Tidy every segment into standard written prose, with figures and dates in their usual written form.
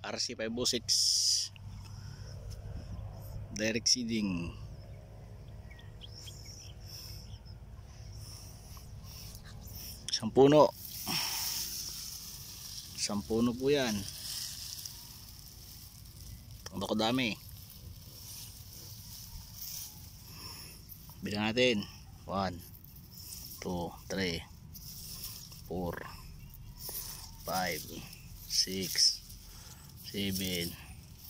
RC506 direct seeding. Isang puno po yan. Ang dami. Bilang natin 1 2 3 4 5 6 7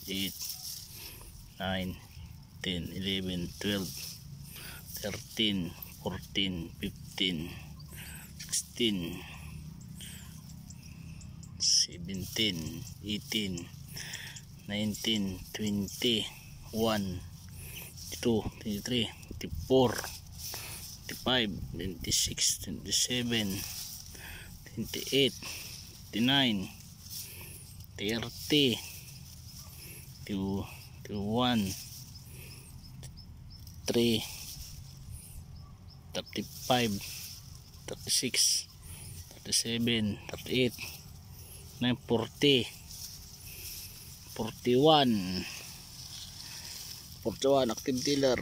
8 9 10 11 12 13 14 15 16 17 18 19 20 1 22 23 24 25 26 27 28 29 30 31 3 35 36 37 38 9 40 41 active tiller.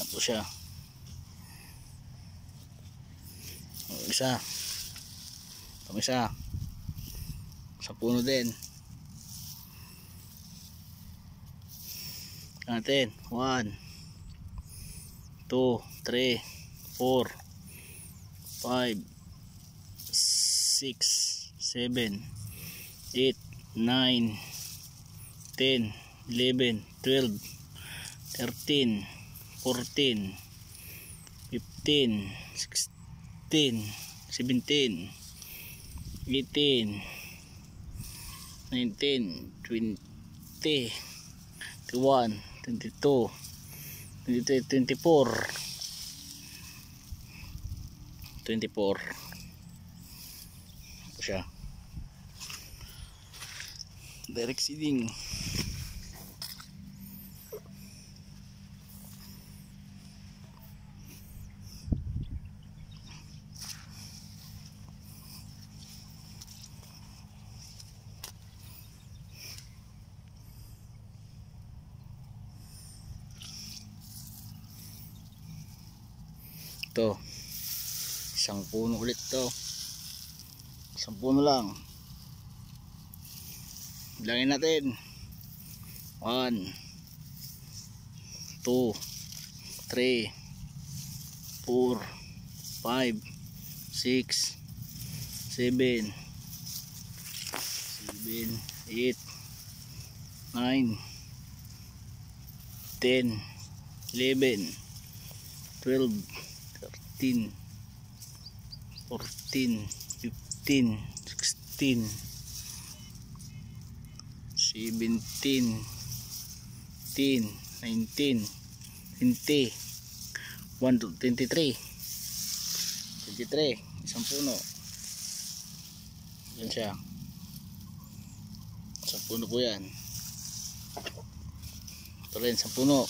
Ito siya. Isa sa puno din natin 1 2 3 4 5 6 7 8 9 10 11 12 13 14 15 16 17 18 19 20 21 22 23 24 ito siya, direct seeding. Ito, isang puno ulit to. Isang puno lang. Bilangin natin 1 2 3 4 5 6 7 8 9 10 11 12 13 14 15 16 17 18 19 20 1 to 23 isang puno. Yan siya, isang puno po yan. Ito rin isang puno.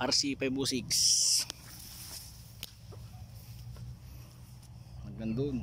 RC506 hanggang dun.